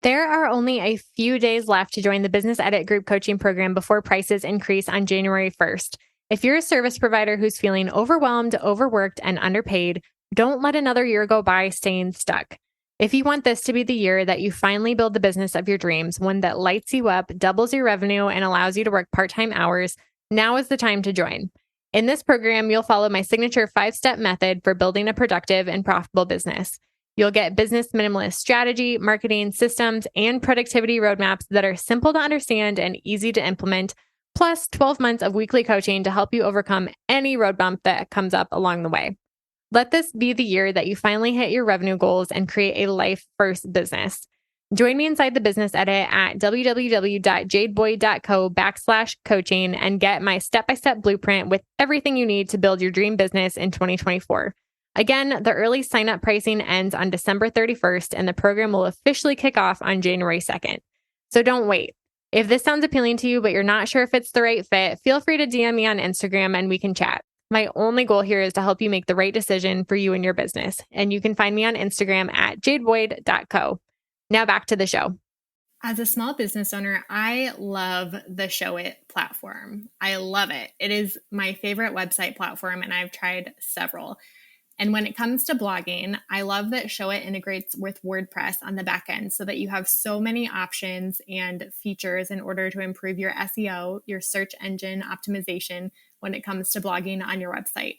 There are only a few days left to join the Business Edit Group Coaching Program before prices increase on January 1st. If you're a service provider who's feeling overwhelmed, overworked, and underpaid, don't let another year go by staying stuck. If you want this to be the year that you finally build the business of your dreams, one that lights you up, doubles your revenue, and allows you to work part-time hours, now is the time to join. In this program, you'll follow my signature 5-step method for building a productive and profitable business. You'll get business minimalist strategy, marketing systems, and productivity roadmaps that are simple to understand and easy to implement, plus 12 months of weekly coaching to help you overcome any road bump that comes up along the way. Let this be the year that you finally hit your revenue goals and create a life-first business. Join me inside the Business Edit at www.jadeboyd.co/coaching and get my step-by-step blueprint with everything you need to build your dream business in 2024. Again, the early sign-up pricing ends on December 31st, and the program will officially kick off on January 2nd. So don't wait. If this sounds appealing to you, but you're not sure if it's the right fit, feel free to DM me on Instagram and we can chat. My only goal here is to help you make the right decision for you and your business. And you can find me on Instagram at jadeboyd.co. Now back to the show. As a small business owner, I love the ShowIt platform. I love it. It is my favorite website platform, and I've tried several. And when it comes to blogging, I love that ShowIt integrates with WordPress on the back end so that you have so many options and features in order to improve your SEO, your search engine optimization when it comes to blogging on your website.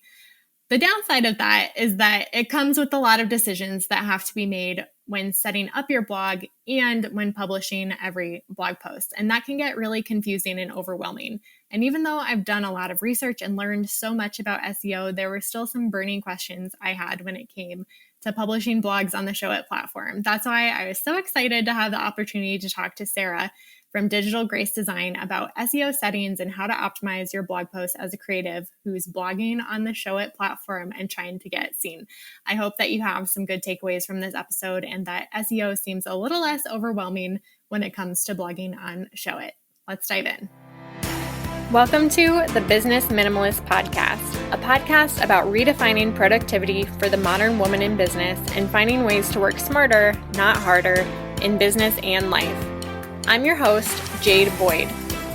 The downside of that is that it comes with a lot of decisions that have to be made when setting up your blog and when publishing every blog post. And that can get really confusing and overwhelming. And even though I've done a lot of research and learned so much about SEO, there were still some burning questions I had when it came to publishing blogs on the ShowIt platform. That's why I was so excited to have the opportunity to talk to Sarah from Digital Grace Design about SEO settings and how to optimize your blog posts as a creative who's blogging on the ShowIt platform and trying to get seen. I hope that you have some good takeaways from this episode and that SEO seems a little less overwhelming when it comes to blogging on ShowIt. Let's dive in. Welcome to the Business Minimalist Podcast, a podcast about redefining productivity for the modern woman in business and finding ways to work smarter, not harder, in business and life. I'm your host, Jade Boyd.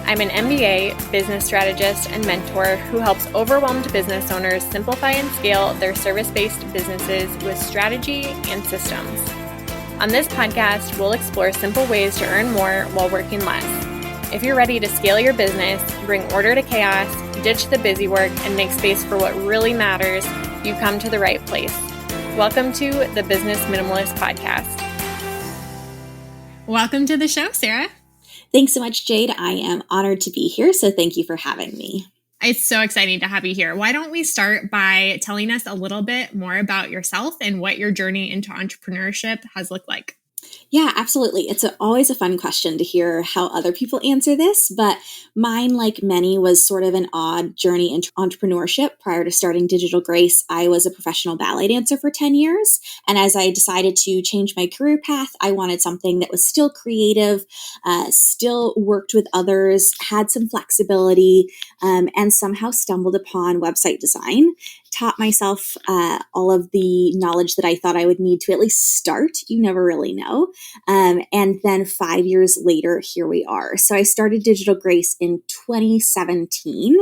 I'm an MBA, business strategist, and mentor who helps overwhelmed business owners simplify and scale their service-based businesses with strategy and systems. On this podcast, we'll explore simple ways to earn more while working less. If you're ready to scale your business, bring order to chaos, ditch the busy work, and make space for what really matters, you've come to the right place. Welcome to the Business Minimalist Podcast. Welcome to the show, Sarah. Thanks so much, Jade. I am honored to be here, so thank you for having me. It's so exciting to have you here. Why don't we start by telling us a little bit more about yourself and what your journey into entrepreneurship has looked like? Yeah, absolutely. It's always a fun question to hear how other people answer this, but mine, like many, was sort of an odd journey into entrepreneurship. Prior to starting Digital Grace, I was a professional ballet dancer for 10 years. And as I decided to change my career path, I wanted something that was still creative, still worked with others, had some flexibility, and somehow stumbled upon website design. Taught myself all of the knowledge that I thought I would need to at least start. You never really know. And then 5 years later, here we are. So I started Digital Grace in 2017.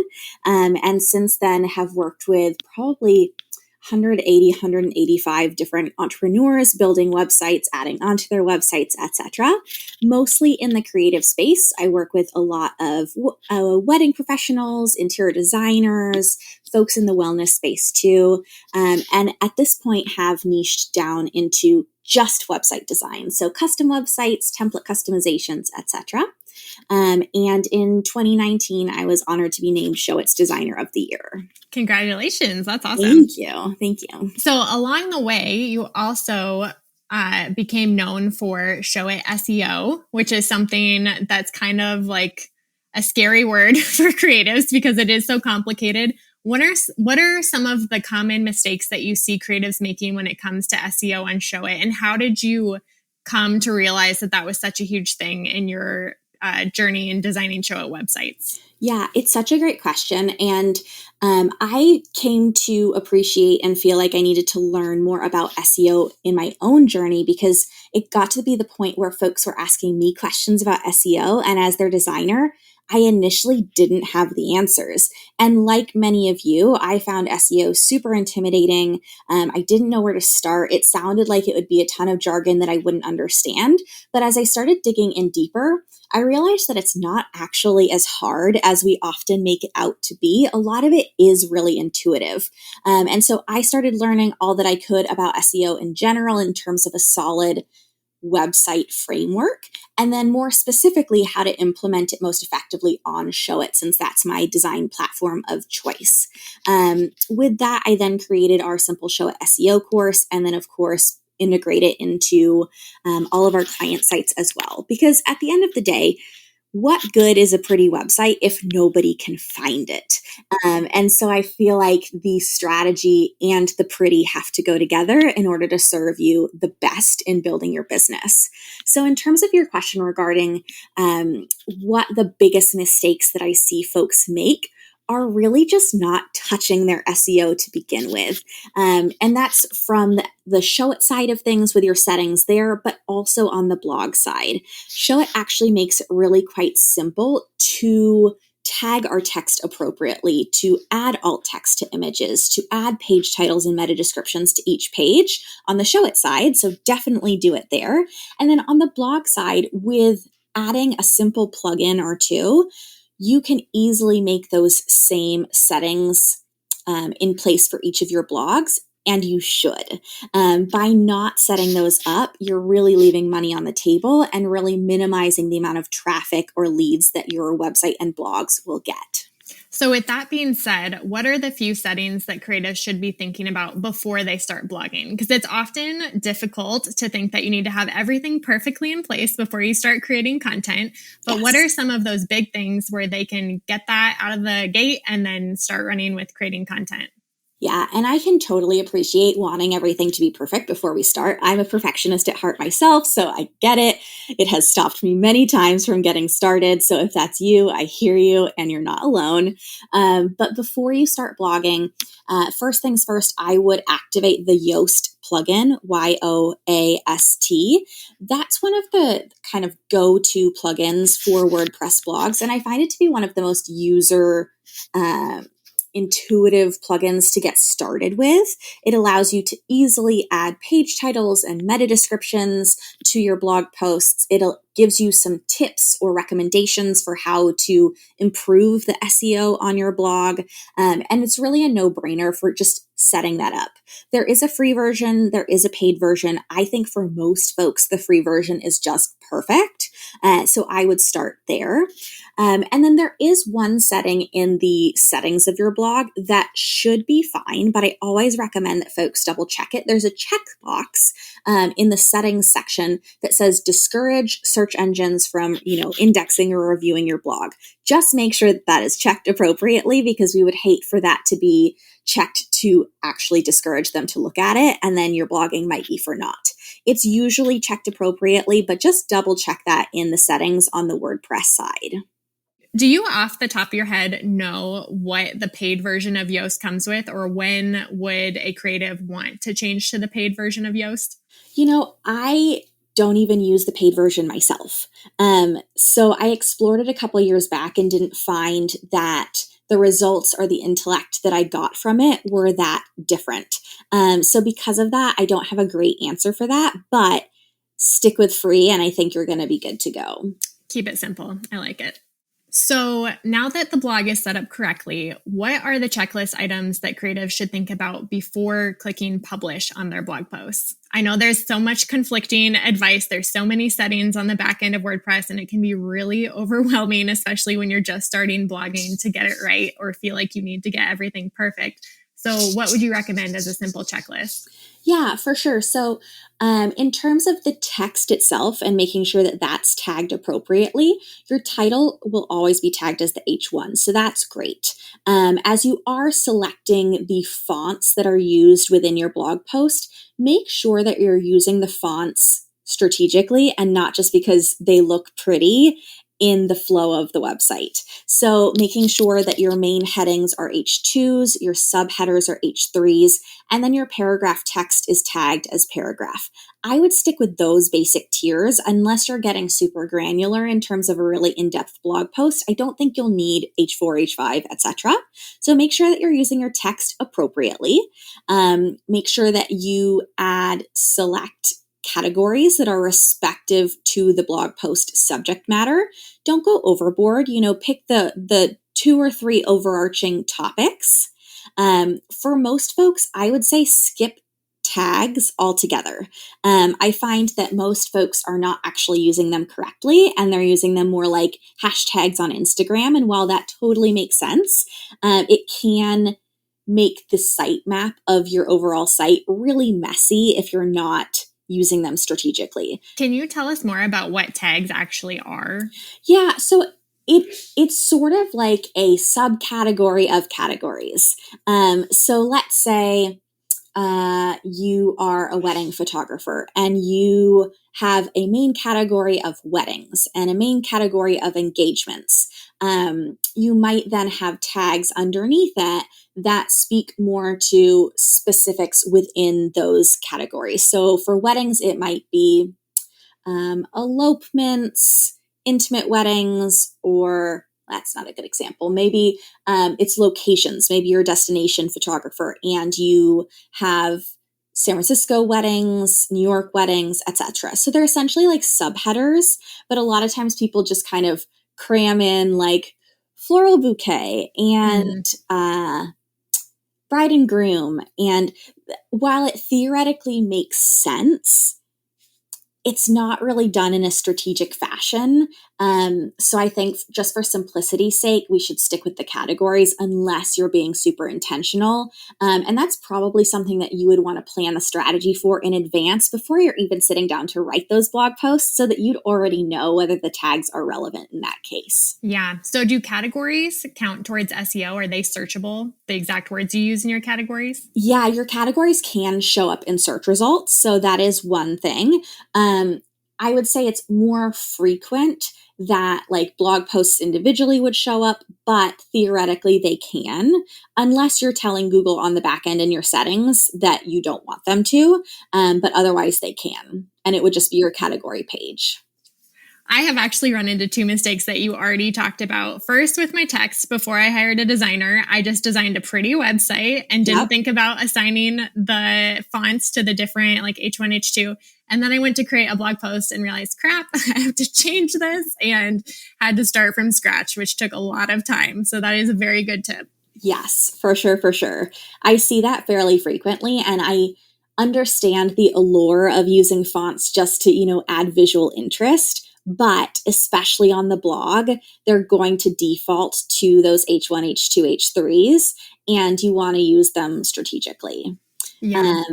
And since then have worked with probably 185 different entrepreneurs building websites, adding onto their websites, etc. Mostly in the creative space. I work with a lot of wedding professionals, interior designers, folks in the wellness space too. And at this point have niched down into just website design. So custom websites, template customizations, etc. And in 2019, I was honored to be named ShowIt's Designer of the Year. Congratulations. That's awesome. Thank you. Thank you. So along the way, you also became known for ShowIt SEO, which is something that's kind of like a scary word for creatives because it is so complicated. What are some of the common mistakes that you see creatives making when it comes to SEO on ShowIt? And how did you come to realize that that was such a huge thing in your journey in designing ShowIt websites? Yeah, it's such a great question. And I came to appreciate and feel like I needed to learn more about SEO in my own journey because it got to be the point where folks were asking me questions about SEO. And as their designer, I initially didn't have the answers. And like many of you, I found SEO super intimidating. I didn't know where to start. It sounded like it would be a ton of jargon that I wouldn't understand. But as I started digging in deeper, I realized that it's not actually as hard as we often make it out to be. A lot of it is really intuitive. And so I started learning all that I could about SEO in general in terms of a solid website framework, and then more specifically, how to implement it most effectively on ShowIt, since that's my design platform of choice. With that, I then created our simple ShowIt SEO course, and then, of course, integrate it into all of our client sites as well. Because at the end of the day, what good is a pretty website if nobody can find it? And so I feel like the strategy and the pretty have to go together in order to serve you the best in building your business. So in terms of your question regarding what the biggest mistakes that I see folks make are really just not touching their SEO to begin with. And that's from the ShowIt side of things with your settings there, but also on the blog side. ShowIt actually makes it really quite simple to tag our text appropriately, to add alt text to images, to add page titles and meta descriptions to each page on the ShowIt side. So definitely do it there. And then on the blog side, with adding a simple plugin or two, you can easily make those same settings in place for each of your blogs, and you should. By not setting those up, you're really leaving money on the table and really minimizing the amount of traffic or leads that your website and blogs will get. So with that being said, what are the few settings that creatives should be thinking about before they start blogging? Because it's often difficult to think that you need to have everything perfectly in place before you start creating content. But What are some of those big things where they can get that out of the gate and then start running with creating content? Yeah, and I can totally appreciate wanting everything to be perfect before we start. I'm a perfectionist at heart myself, so I get it. It has stopped me many times from getting started. So if that's you, I hear you and you're not alone. But before you start blogging, first things first, I would activate the Yoast plugin, YOAST. That's one of the kind of go-to plugins for WordPress blogs, and I find it to be one of the most intuitive plugins to get started with. It allows you to easily add page titles and meta descriptions to your blog posts. It gives you some tips or recommendations for how to improve the SEO on your blog. And it's really a no-brainer for just setting that up. There is a free version. There is a paid version. I think for most folks, the free version is just perfect. So I would start there. And then there is one setting in the settings of your blog that should be fine, but I always recommend that folks double check it. There's a checkbox in the settings section that says discourage search engines from, indexing or reviewing your blog. Just make sure that is checked appropriately, because we would hate for that to be checked to actually discourage them to look at it, and then your blogging might be for naught. It's usually checked appropriately, but just double check that in the settings on the WordPress side. Do you off the top of your head know what the paid version of Yoast comes with, or when would a creative want to change to the paid version of Yoast? I don't even use the paid version myself. So I explored it a couple of years back and didn't find that the results or the intellect that I got from it were that different. So because of that, I don't have a great answer for that, but stick with free and I think you're going to be good to go. Keep it simple. I like it. So now that the blog is set up correctly, what are the checklist items that creatives should think about before clicking publish on their blog posts? I know there's so much conflicting advice. There's so many settings on the back end of WordPress, and it can be really overwhelming, especially when you're just starting blogging, to get it right or feel like you need to get everything perfect. So what would you recommend as a simple checklist? Yeah, for sure. So in terms of the text itself and making sure that that's tagged appropriately, your title will always be tagged as the H1. So that's great. As you are selecting the fonts that are used within your blog post, make sure that you're using the fonts strategically and not just because they look pretty in the flow of the website. So making sure that your main headings are H2s, your subheaders are H3s, and then your paragraph text is tagged as paragraph. I would stick with those basic tiers unless you're getting super granular in terms of a really in-depth blog post. I don't think you'll need H4, H5, etc. So make sure that you're using your text appropriately. Make sure that you add select categories that are respective to the blog post subject matter. Don't go overboard. Pick the 2 or 3 overarching topics. For most folks, I would say skip tags altogether. I find that most folks are not actually using them correctly, and they're using them more like hashtags on Instagram. And while that totally makes sense, it can make the sitemap of your overall site really messy if you're not using them strategically. Can you tell us more about what tags actually are? Yeah, so it's sort of like a subcategory of categories. So let's say you are a wedding photographer and you have a main category of weddings and a main category of engagements. You might then have tags underneath it that speak more to specifics within those categories. So for weddings, it might be elopements, intimate weddings, or that's not a good example. Maybe it's locations. Maybe you're a destination photographer and you have San Francisco weddings, New York weddings, etc. So they're essentially like subheaders, but a lot of times people just kind of cram in like floral bouquet and bride and groom. And while it theoretically makes sense, it's not really done in a strategic fashion. So I think just for simplicity's sake, we should stick with the categories unless you're being super intentional. And that's probably something that you would want to plan a strategy for in advance before you're even sitting down to write those blog posts so that you'd already know whether the tags are relevant in that case. Yeah. So do categories count towards SEO? Are they searchable, the exact words you use in your categories? Yeah, your categories can show up in search results. So that is one thing. I would say it's more frequent that like blog posts individually would show up, but theoretically they can, unless you're telling Google on the back end in your settings that you don't want them to, but otherwise they can. And it would just be your category page. I have actually run into 2 mistakes that you already talked about. First, with my text, before I hired a designer, I just designed a pretty website and didn't think about assigning the fonts to the different like H1, H2. And then I went to create a blog post and realized, crap, I have to change this, and had to start from scratch, which took a lot of time. So that is a very good tip. Yes, for sure, for sure. I see that fairly frequently, and I understand the allure of using fonts just to, add visual interest. But especially on the blog, they're going to default to those H1, H2, H3s, and you want to use them strategically. Yeah.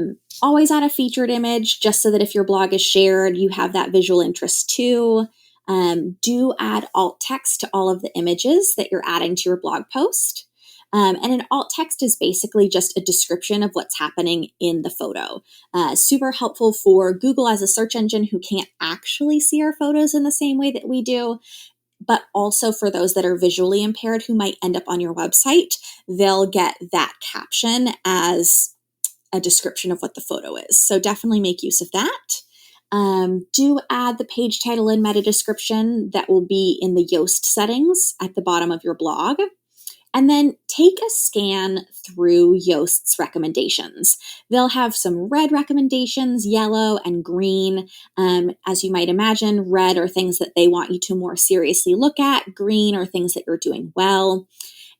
Always add a featured image just so that if your blog is shared, you have that visual interest too. Do add alt text to all of the images that you're adding to your blog post. And an alt text is basically just a description of what's happening in the photo. Super helpful for Google as a search engine who can't actually see our photos in the same way that we do, but also for those that are visually impaired who might end up on your website. They'll get that caption as a description of what the photo is. So definitely make use of that. Do add the page title and meta description that will be in the Yoast settings at the bottom of your blog. And then take a scan through Yoast's recommendations. They'll have some red recommendations, yellow and green. As you might imagine, red are things that they want you to more seriously look at. Green are things that you're doing well.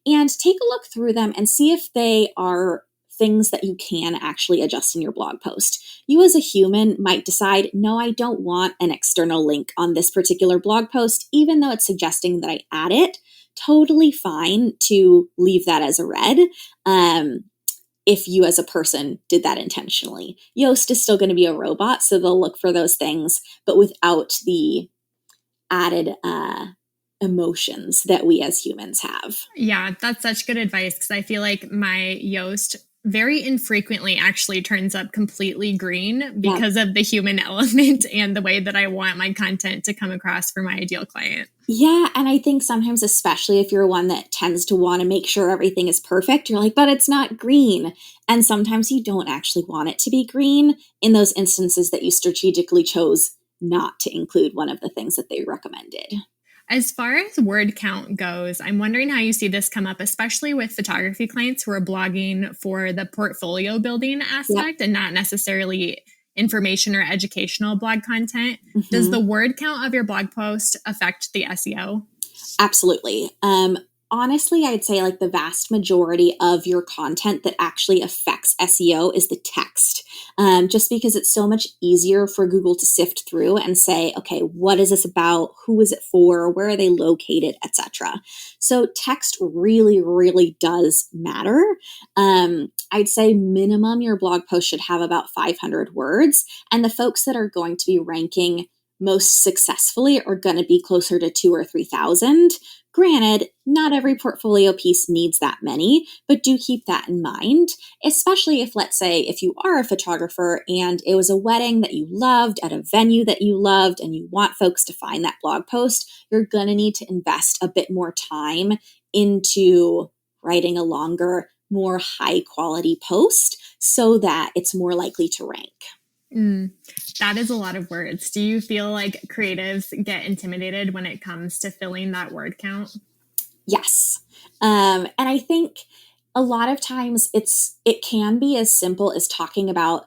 And take a look through them and see if they are things that you can actually adjust in your blog post. You as a human might decide, no, I don't want an external link on this particular blog post, even though it's suggesting that I add it. Totally fine to leave that as a red if you as a person did that intentionally. Yoast is still going to be a robot, so they'll look for those things, but without the added emotions that we as humans have. Yeah, that's such good advice, because I feel like my Yoast very infrequently actually turns up completely green because of the human element and the way that I want my content to come across for my ideal client. Yeah. And I think sometimes, especially if you're one that tends to want to make sure everything is perfect, you're like, but it's not green. And sometimes you don't actually want it to be green in those instances that you strategically chose not to include one of the things that they recommended. As far as word count goes, I'm wondering how you see this come up, especially with photography clients who are blogging for the portfolio building aspect and not necessarily information or educational blog content. Does the word count of your blog post affect the SEO? Absolutely. Honestly, I'd say like the vast majority of your content that actually affects SEO is the text, just because it's so much easier for Google to sift through and say, okay, what is this about? Who is it for? Where are they located, etc. So text really, really does matter. I'd say minimum your blog post should have about 500 words, and the folks that are going to be ranking most successfully are going to be closer to 2,000 or 3,000. Granted, not every portfolio piece needs that many, but do keep that in mind, especially if, let's say, if you are a photographer and it was a wedding that you loved at a venue that you loved and you want folks to find that blog post, you're going to need to invest a bit more time into writing a longer, more high quality post so that it's more likely to rank. That is a lot of words. Do you feel like creatives get intimidated when it comes to filling that word count? Yes. And I think a lot of times it can be as simple as talking about,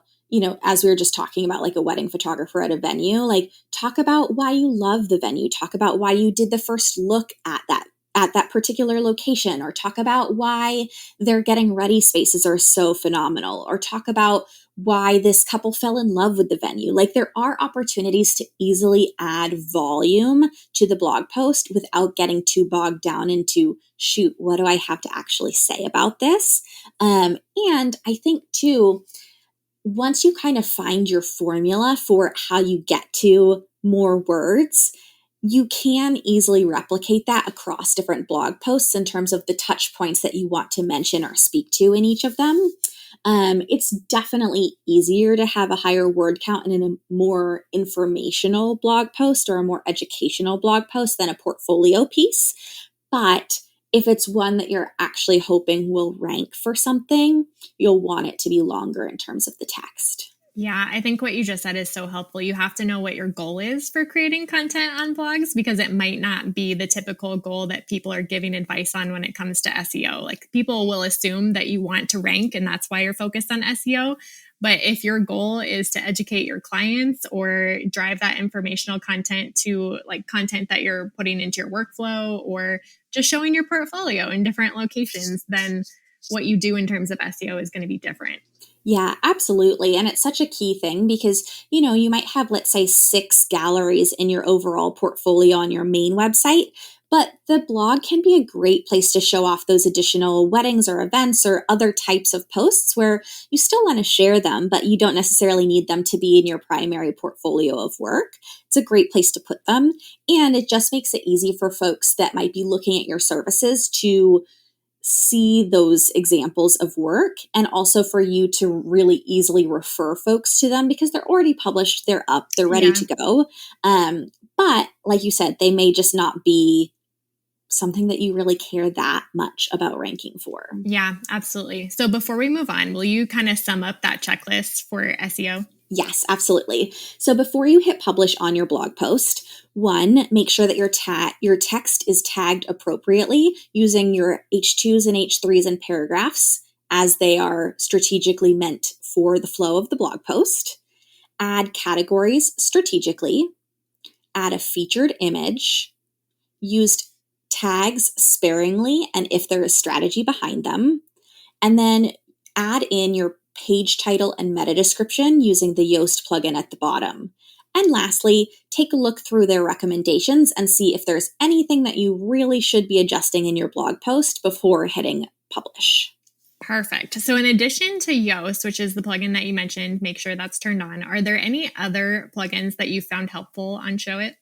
as we were just talking about like a wedding photographer at a venue, like talk about why you love the venue, talk about why you did the first look at that particular location, or talk about why their getting ready spaces are so phenomenal, or talk about why this couple fell in love with the venue. Like there are opportunities to easily add volume to the blog post without getting too bogged down into, shoot, what do I have to actually say about this? And I think too, once you kind of find your formula for how you get to more words, you can easily replicate that across different blog posts in terms of the touch points that you want to mention or speak to in each of them. It's definitely easier to have a higher word count in a more informational blog post or a more educational blog post than a portfolio piece. But if it's one that you're actually hoping will rank for something, you'll want it to be longer in terms of the text. Yeah, I think what you just said is so helpful. You have to know what your goal is for creating content on blogs, because it might not be the typical goal that people are giving advice on when it comes to SEO. Like people will assume that you want to rank and that's why you're focused on SEO. But if your goal is to educate your clients or drive that informational content to like content that you're putting into your workflow or just showing your portfolio in different locations, then what you do in terms of SEO is going to be different. Yeah, absolutely. And it's such a key thing because, you might have, let's say, 6 galleries in your overall portfolio on your main website, but the blog can be a great place to show off those additional weddings or events or other types of posts where you still want to share them, but you don't necessarily need them to be in your primary portfolio of work. It's a great place to put them. And it just makes it easy for folks that might be looking at your services to see those examples of work, and also for you to really easily refer folks to them because they're already published, they're up, they're ready to go. But like you said, they may just not be something that you really care that much about ranking for. Yeah, absolutely. So before we move on, will you kind of sum up that checklist for SEO? Yes, absolutely. So before you hit publish on your blog post, 1, make sure that your text is tagged appropriately using your H2s and H3s and paragraphs as they are strategically meant for the flow of the blog post. Add categories strategically. Add a featured image. Use tags sparingly and if there is strategy behind them. And then add in your page title and meta description using the Yoast plugin at the bottom. And lastly, take a look through their recommendations and see if there's anything that you really should be adjusting in your blog post before hitting publish. Perfect. So in addition to Yoast, which is the plugin that you mentioned, make sure that's turned on. Are there any other plugins that you found helpful on ShowIt?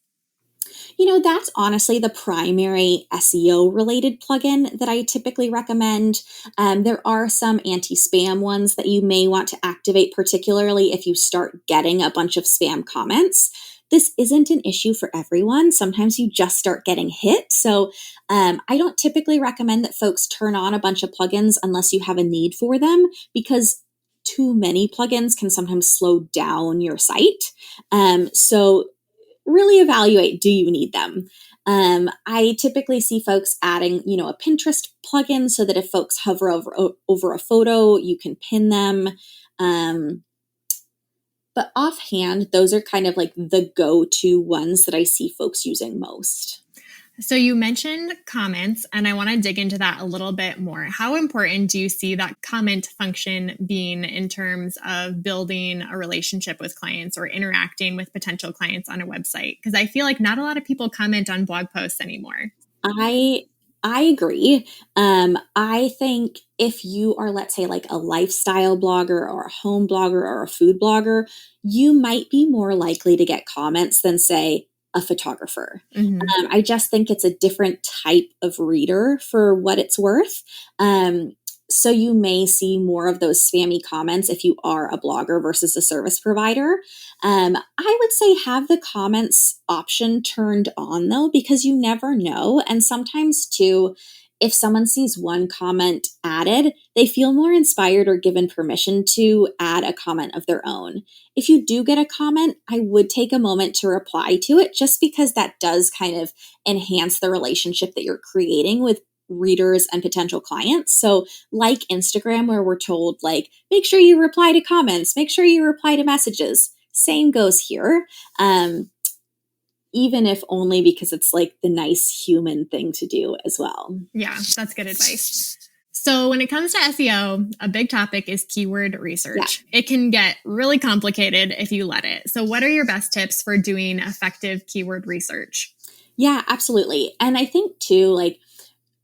That's honestly the primary SEO related plugin that I typically recommend. There are some anti-spam ones that you may want to activate, particularly if you start getting a bunch of spam comments. This isn't an issue for everyone. Sometimes you just start getting hit. So I don't typically recommend that folks turn on a bunch of plugins unless you have a need for them, because too many plugins can sometimes slow down your site. So really evaluate, do you need them? I typically see folks adding, a Pinterest plugin so that if folks hover over a photo, you can pin them. But offhand, those are kind of like the go-to ones that I see folks using most. So you mentioned comments, and I want to dig into that a little bit more. How important do you see that comment function being in terms of building a relationship with clients or interacting with potential clients on a website? Because I feel like not a lot of people comment on blog posts anymore. I agree. I think if you are, let's say, like a lifestyle blogger or a home blogger or a food blogger, you might be more likely to get comments than, say, a photographer. Mm-hmm. I just think it's a different type of reader for what it's worth. So you may see more of those spammy comments if you are a blogger versus a service provider. I would say have the comments option turned on though, because you never know. And sometimes too, if someone sees one comment added, they feel more inspired or given permission to add a comment of their own. If you do get a comment, I would take a moment to reply to it, just because that does kind of enhance the relationship that you're creating with readers and potential clients. So like Instagram, where we're told, like, make sure you reply to comments, make sure you reply to messages. Same goes here. Even if only because it's like the nice human thing to do as well. Yeah, that's good advice. So when it comes to SEO, a big topic is keyword research. Yeah. It can get really complicated if you let it. So what are your best tips for doing effective keyword research? Yeah, absolutely. And I think too, like,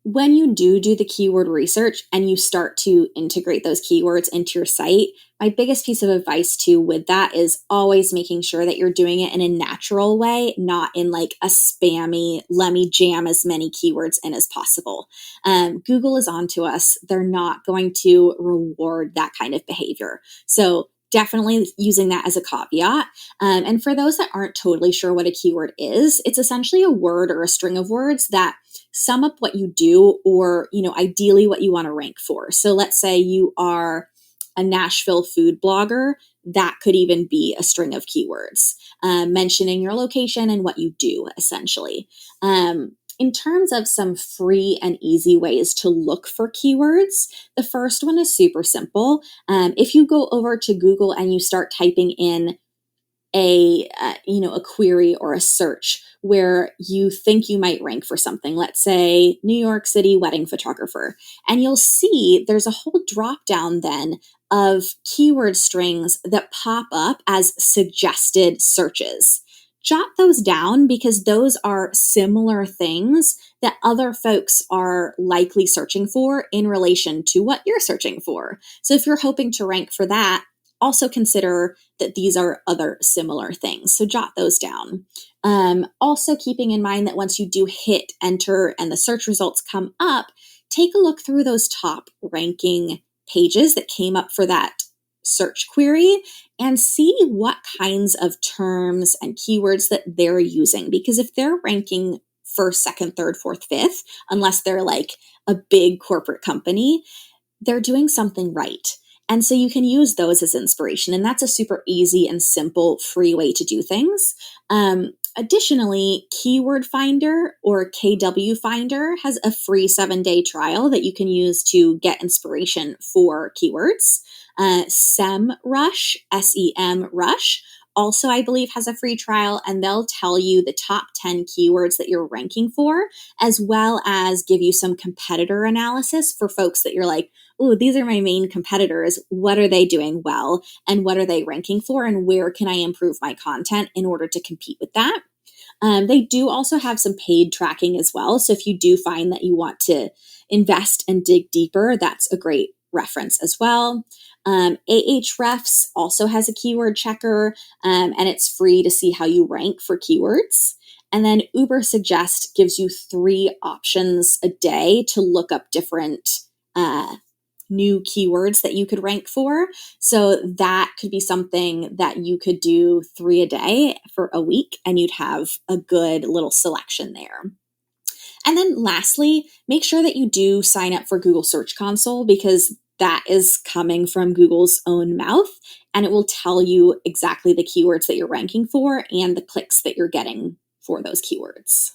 when you do the keyword research and you start to integrate those keywords into your site, my biggest piece of advice too with that is always making sure that you're doing it in a natural way, not in like a spammy, let me jam as many keywords in as possible. Google is onto us. They're not going to reward that kind of behavior. So definitely using that as a caveat. And for those that aren't totally sure what a keyword is, it's essentially a word or a string of words that sum up what you do, or, ideally what you want to rank for. So let's say you are a Nashville food blogger. That could even be a string of keywords, mentioning your location and what you do, essentially. In terms of some free and easy ways to look for keywords, the first one is super simple. If you go over to Google and you start typing in a query or a search where you think you might rank for something, let's say New York City wedding photographer, and you'll see there's a whole drop down then of keyword strings that pop up as suggested searches. Jot those down, because those are similar things that other folks are likely searching for in relation to what you're searching for. So if you're hoping to rank for that, also consider that these are other similar things. So jot those down. Also keeping in mind that once you do hit enter and the search results come up, take a look through those top ranking pages that came up for that search query and see what kinds of terms and keywords that they're using. Because if they're ranking first, second, third, fourth, fifth, unless they're like a big corporate company, they're doing something right. And so you can use those as inspiration. And that's a super easy and simple, free way to do things. Additionally, Keyword Finder or KW Finder has a free 7-day trial that you can use to get inspiration for keywords. SEMrush, SEMrush, also, I believe, has a free trial, and they'll tell you the top 10 keywords that you're ranking for, as well as give you some competitor analysis for folks that you're like, oh, these are my main competitors. What are they doing well? And what are they ranking for? And where can I improve my content in order to compete with that? They do also have some paid tracking as well. So if you do find that you want to invest and dig deeper, that's a great reference as well. Ahrefs also has a keyword checker, and it's free to see how you rank for keywords. And then Uber Suggest gives you 3 options a day to look up different new keywords that you could rank for. So that could be something that you could do 3 a day for a week, and you'd have a good little selection there. And then lastly, make sure that you do sign up for Google Search Console, because that is coming from Google's own mouth, and it will tell you exactly the keywords that you're ranking for and the clicks that you're getting for those keywords.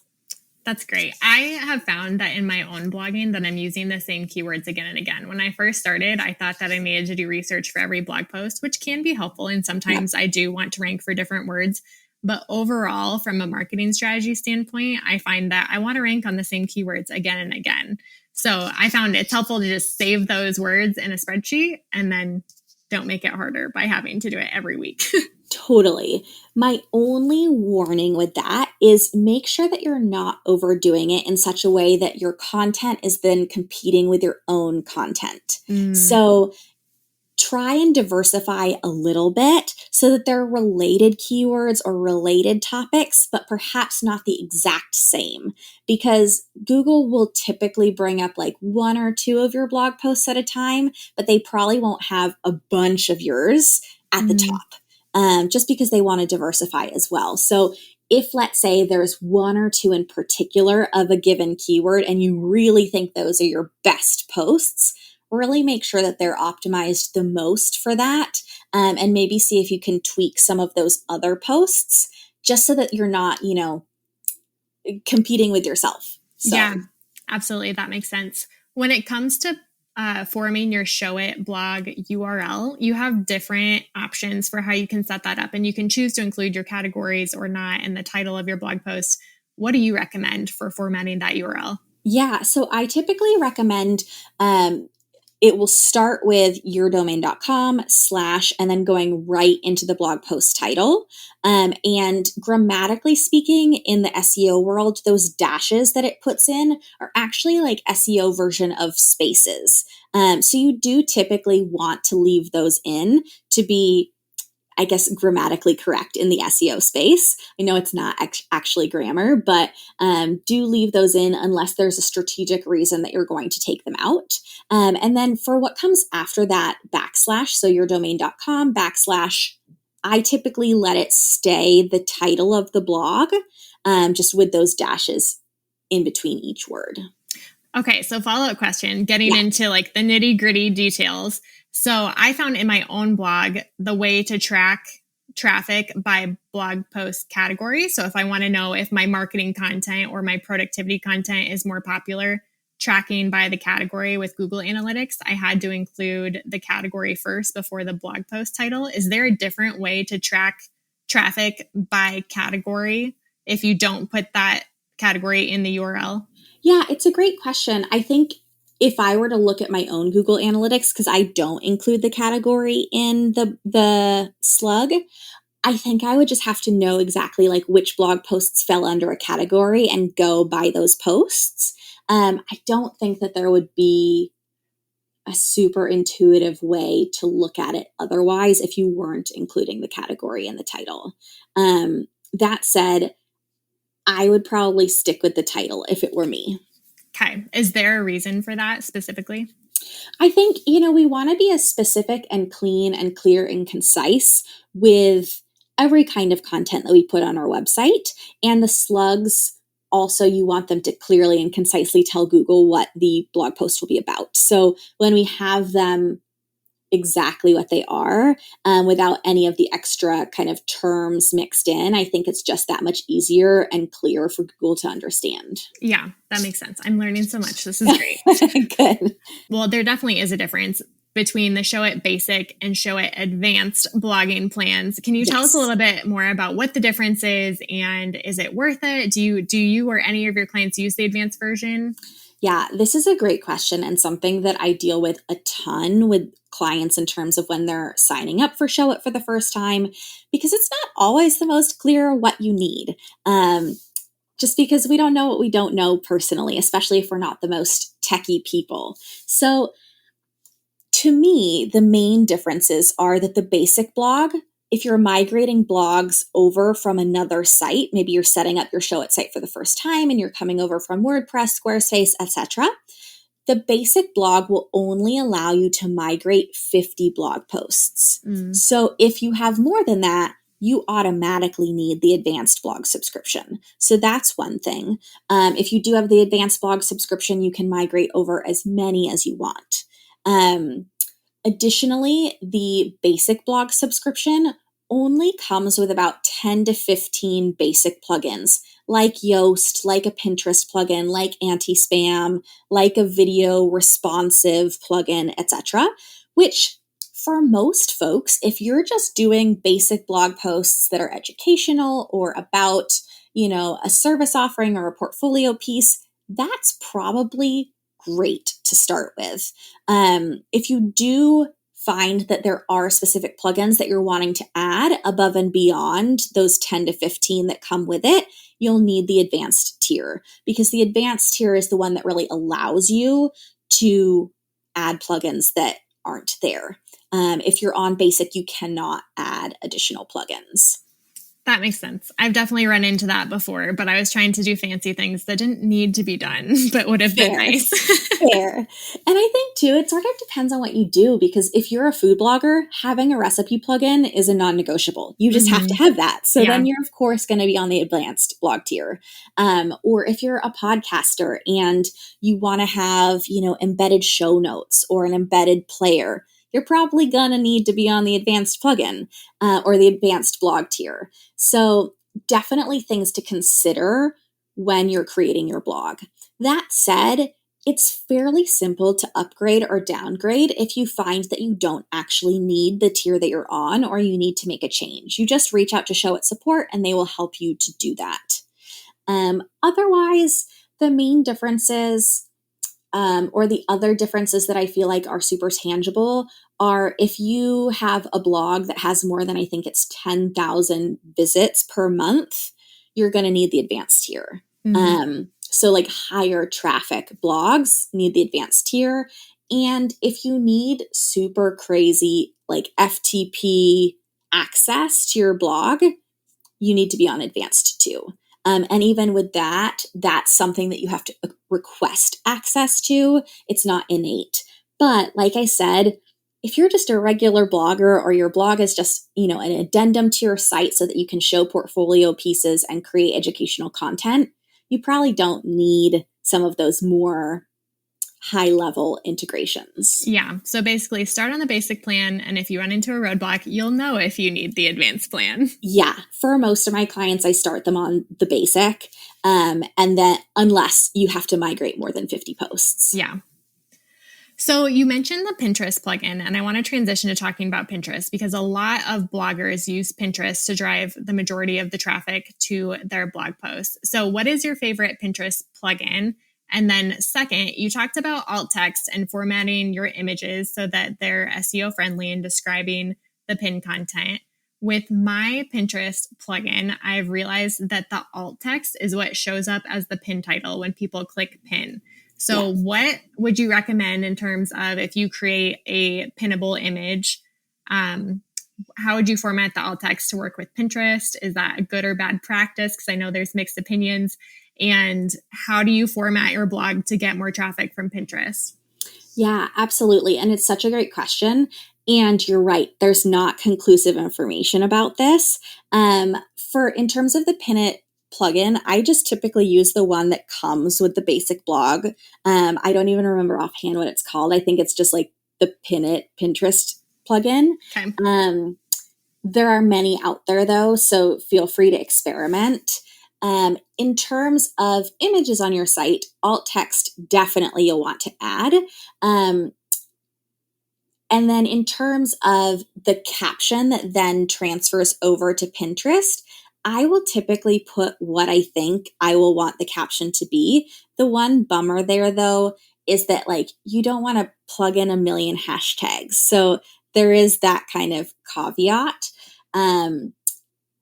That's great. I have found that in my own blogging that I'm using the same keywords again and again. When I first started, I thought that I needed to do research for every blog post, which can be helpful. And sometimes I do want to rank for different words. But overall, from a marketing strategy standpoint, I find that I want to rank on the same keywords again and again. So I found it's helpful to just save those words in a spreadsheet and then don't make it harder by having to do it every week. Totally. My only warning with that is make sure that you're not overdoing it in such a way that your content is then competing with your own content. So try and diversify a little bit so that they're related keywords or related topics, but perhaps not the exact same, because Google will typically bring up like 1 or 2 of your blog posts at a time, but they probably won't have a bunch of yours at the top, just because they want to diversify as well. So if, let's say, there's 1 or 2 in particular of a given keyword and you really think those are your best posts, really make sure that they're optimized the most for that, and maybe see if you can tweak some of those other posts just so that you're not, competing with yourself. So. Yeah, absolutely. That makes sense. When it comes to forming your ShowIt blog URL, you have different options for how you can set that up, and you can choose to include your categories or not in the title of your blog post. What do you recommend for formatting that URL? Yeah, so I typically recommend it will start with yourdomain.com / and then going right into the blog post title. And grammatically speaking, in the SEO world, those dashes that it puts in are actually like SEO version of spaces. So you do typically want to leave those in to be, I guess, grammatically correct in the SEO space. I know it's not actually grammar, but do leave those in unless there's a strategic reason that you're going to take them out. And then for what comes after that /, so yourdomain.com / I typically let it stay the title of the blog, just with those dashes in between each word. Okay, so follow-up question, getting into like the nitty-gritty details. So I found in my own blog the way to track traffic by blog post category. So if I want to know if my marketing content or my productivity content is more popular, tracking by the category with Google Analytics, I had to include the category first before the blog post title. Is there a different way to track traffic by category if you don't put that category in the URL? Yeah, it's a great question. I think if I were to look at my own Google Analytics, because I don't include the category in the slug, I think I would just have to know exactly like which blog posts fell under a category and go by those posts. I don't think that there would be a super intuitive way to look at it otherwise if you weren't including the category in the title. That said, I would probably stick with the title if it were me. Okay. Is there a reason for that specifically? I think, we want to be as specific and clean and clear and concise with every kind of content that we put on our website. And the slugs, also, you want them to clearly and concisely tell Google what the blog post will be about. So when we have them exactly what they are, without any of the extra kind of terms mixed in, I think it's just that much easier and clearer for Google to understand. Yeah, that makes sense. I'm learning so much. This is great. Good. Well, there definitely is a difference between the ShowIt Basic and ShowIt Advanced blogging plans. Can you tell us a little bit more about what the difference is, and is it worth it? Do you or any of your clients use the advanced version? Yeah, this is a great question and something that I deal with a ton with clients in terms of when they're signing up for ShowIt for the first time, because it's not always the most clear what you need. Just because we don't know what we don't know personally, especially if we're not the most techie people. So to me, the main differences are that the basic blog if you're migrating blogs over from another site, maybe you're setting up your ShowIt site for the first time and you're coming over from WordPress, Squarespace, etc., the basic blog will only allow you to migrate 50 blog posts. So if you have more than that, you automatically need the advanced blog subscription. So that's one thing. If you do have the advanced blog subscription, you can migrate over as many as you want. Additionally, the basic blog subscription only comes with about 10 to 15 basic plugins, like Yoast, like a Pinterest plugin, like anti-spam, like a video responsive plugin, etc., which for most folks, if you're just doing basic blog posts that are educational or about, a service offering or a portfolio piece, that's probably great to start with. If you do find that there are specific plugins that you're wanting to add above and beyond those 10 to 15 that come with it, you'll need the advanced tier, because the advanced tier is the one that really allows you to add plugins that aren't there. If you're on basic, you cannot add additional plugins. That makes sense. I've definitely run into that before, but I was trying to do fancy things that didn't need to be done, but would have been nice. Fair. And I think too, it sort of depends on what you do, because if you're a food blogger, having a recipe plugin is a non-negotiable. You just have to have that. So then you're of course going to be on the advanced blog tier. Or if you're a podcaster and you want to have, embedded show notes or an embedded player, you're probably going to need to be on the advanced plugin or the advanced blog tier. So definitely things to consider when you're creating your blog. That said, it's fairly simple to upgrade or downgrade if you find that you don't actually need the tier that you're on or you need to make a change. You just reach out to ShowIt support and they will help you to do that. Otherwise, the main differences or the other differences that I feel like are super tangible are if you have a blog that has more than, I think it's 10,000 visits per month, you're going to need the advanced tier. So like higher traffic blogs need the advanced tier. And if you need super crazy like FTP access to your blog, you need to be on advanced too. And even with that, that's something that you have to request access to. It's not innate. But like I said, if you're just a regular blogger or your blog is just, an addendum to your site so that you can show portfolio pieces and create educational content, you probably don't need some of those more high-level integrations. Yeah. So basically start on the basic plan. And if you run into a roadblock, you'll know if you need the advanced plan. Yeah. For most of my clients, I start them on the basic. And then unless you have to migrate more than 50 posts. Yeah. So you mentioned the Pinterest plugin, and I want to transition to talking about Pinterest because a lot of bloggers use Pinterest to drive the majority of the traffic to their blog posts. So what is your favorite Pinterest plugin? And then second, you talked about alt text and formatting your images so that they're SEO friendly and describing the pin content. With my Pinterest plugin, I've realized that the alt text is what shows up as the pin title when people click pin. So what would you recommend in terms of if you create a pinnable image, how would you format the alt text to work with Pinterest? Is that a good or bad practice? Because I know there's mixed opinions. And how do you format your blog to get more traffic from Pinterest? Yeah, absolutely. And it's such a great question. And you're right, there's not conclusive information about this. In terms of the Pin It plugin, I just typically use the one that comes with the basic blog. I don't even remember offhand what it's called. I think it's just like the Pin It Pinterest plugin. Okay. There are many out there though, so feel free to experiment. In terms of images on your site, alt text definitely you'll want to add. And then in terms of the caption that then transfers over to Pinterest, I will typically put what I think I will want the caption to be. The one bummer there though is that you don't want to plug in a million hashtags. So there is that kind of caveat.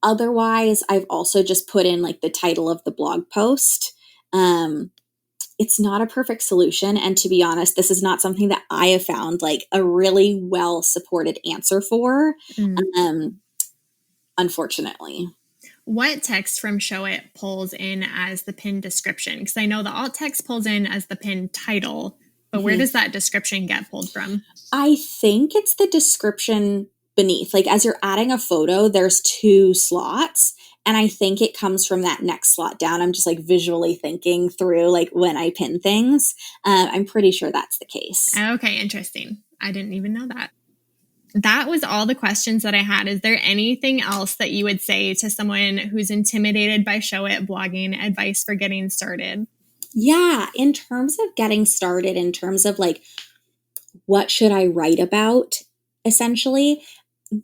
Otherwise, I've also just put in the title of the blog post. It's not a perfect solution. And to be honest, this is not something that I have found a really well supported answer for. unfortunately. What text from ShowIt pulls in as the pinned description? Because I know the alt text pulls in as the pinned title, but where does that description get pulled from? I think it's the description beneath. Like as you're adding a photo, there's 2 slots. And I think it comes from that next slot down. I'm just like visually thinking through like when I pin things. I'm pretty sure that's the case. Okay, interesting. I didn't even know that. That was all the questions that I had. Is there anything else that you would say to someone who's intimidated by ShowIt blogging, advice for getting started? Yeah, in terms of getting started, in terms of like, what should I write about, essentially,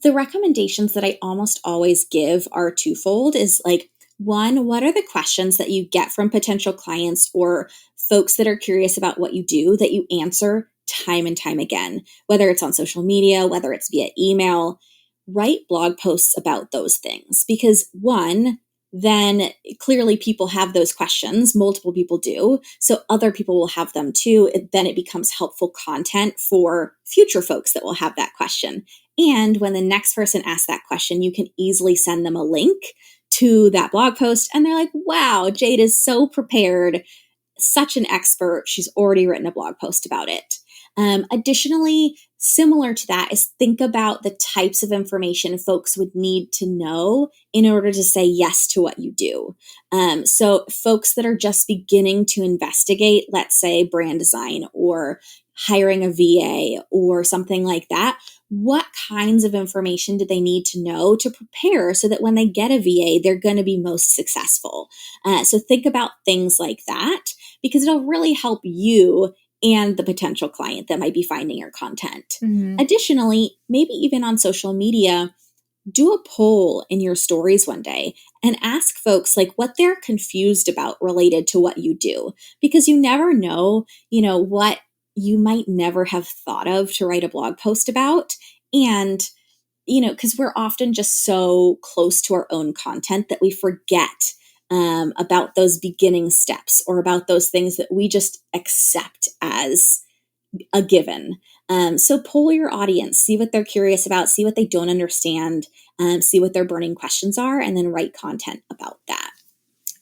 the recommendations that I almost always give are twofold is like, one, what are the questions that you get from potential clients or folks that are curious about what you do that you answer time and time again, whether it's on social media, whether it's via email, write blog posts about those things. Because one, then clearly people have those questions, multiple people do, so other people will have them too. Then it becomes helpful content for future folks that will have that question. And when the next person asks that question, you can easily send them a link to that blog post and they're like, wow, Jade is so prepared, such an expert. She's already written a blog post about it. Additionally, similar to that is think about the types of information folks would need to know in order to say yes to what you do. So folks that are just beginning to investigate, let's say brand design or hiring a VA or something like that, what kinds of information do they need to know to prepare so that when they get a VA, they're going to be most successful? So think about things like that because it'll really help you and the potential client that might be finding your content. Additionally, maybe even on social media, do a poll in your stories one day and ask folks like what they're confused about related to what you do, because you never know, what you might never have thought of to write a blog post about. And, because we're often just so close to our own content that we forget about those beginning steps or about those things that we just accept as a given. So poll your audience, see what they're curious about, see what they don't understand, see what their burning questions are, and then write content about that.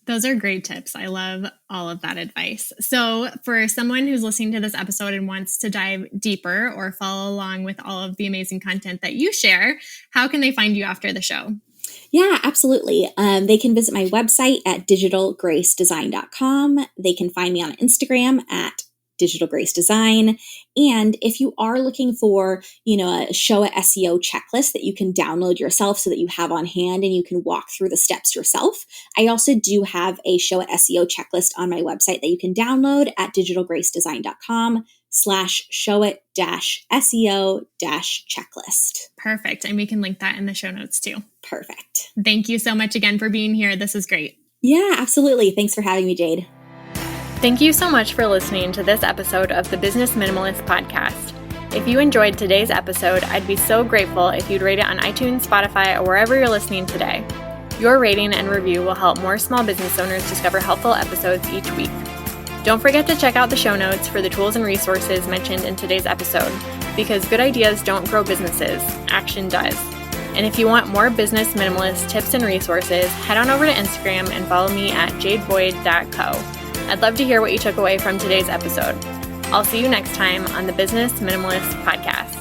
Those are great tips. I love all of that advice. So for someone who's listening to this episode and wants to dive deeper or follow along with all of the amazing content that you share, how can they find you after the show? Yeah, absolutely. They can visit my website at digitalgracedesign.com. They can find me on Instagram at Digital Grace Design. And if you are looking for, a ShowIt SEO checklist that you can download yourself so that you have on hand and you can walk through the steps yourself, I also do have a ShowIt SEO checklist on my website that you can download at digitalgracedesign.com/ShowIt-SEO-checklist. Perfect. And we can link that in the show notes too. Perfect. Thank you so much again for being here. This is great. Yeah, absolutely. Thanks for having me, Jade. Thank you so much for listening to this episode of the Business Minimalist Podcast. If you enjoyed today's episode, I'd be so grateful if you'd rate it on iTunes, Spotify, or wherever you're listening today. Your rating and review will help more small business owners discover helpful episodes each week. Don't forget to check out the show notes for the tools and resources mentioned in today's episode, because good ideas don't grow businesses, action does. And if you want more business minimalist tips and resources, head on over to Instagram and follow me at jadeboyd.co. I'd love to hear what you took away from today's episode. I'll see you next time on the Business Minimalist Podcast.